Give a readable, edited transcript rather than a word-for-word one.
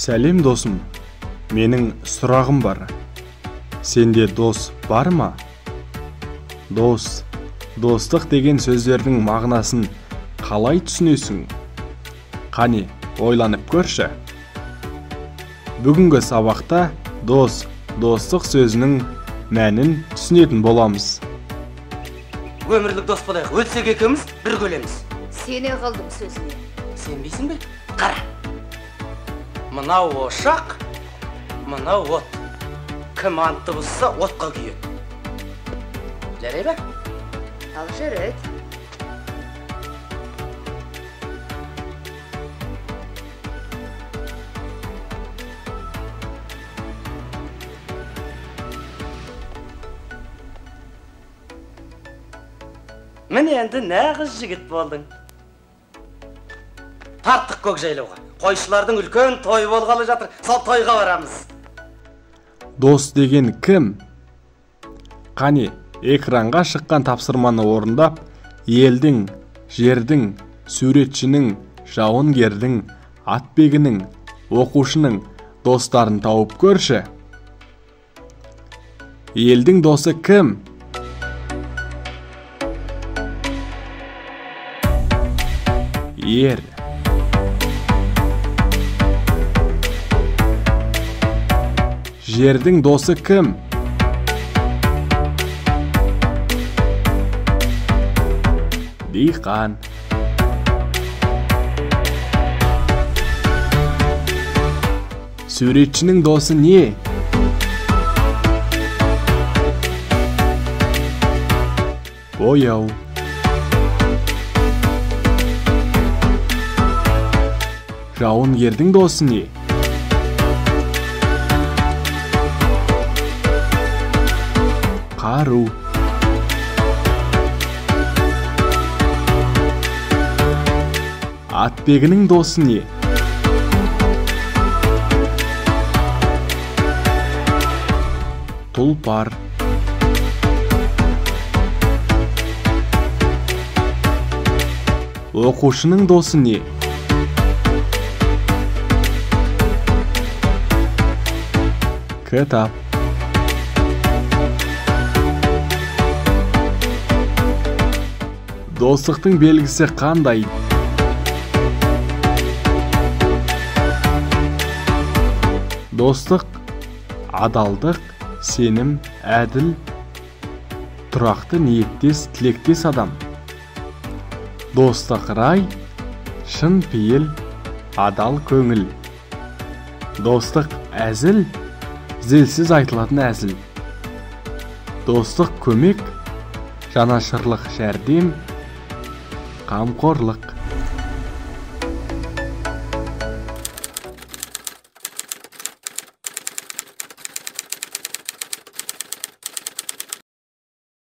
Сәлем досым, менің сұрағым бар. Сенде дос бар ма? Достық деген сөздердің мағынасын қалай түсінесің? Қане, ойланып көрші. Бүгінгі сабақта достық сөзінің мәнін түсінетін боламыз. Өмірлік дос болайық, өлсек екеуміз бір өлеміз. Сене қалдым сөзіне. Сенбейсің бе? Қара. Мынау ошақ, мынау от. Кім антты бұзса, отқа күйеді. Жарай ба? Ал жарайды. Міне енді нағыз жігіт болдың. Тарттық көкжайлауға. Қойшылардың үлкен той болғалы жатыр. Сол тойға барамыз. Дос деген кім? Қане, экранға шыққан тапсырманы орындап, елдің, жердің, суретшінің, жауынгердің, атбегінің, оқушының достарын тауып көрші. Елдің досы кім? Ер. Жердің досы кім? Диқан. Суретшінің досы не? Бояу. Жауынгердің досы не? Қару. Атбегінің досы не? Тұлпар. Оқушының досы не? Кітап. Достықтың белгісі қандай? Достық, адалдық, сенім, әділ, тұрақты ниеттес, тілектес адам. Достық рай, шын пейіл, адал көңіл. Достық әзіл, зілсіз айтылатын әзіл. Достық көмек, жанашырлық жәрдем, қамқорлық.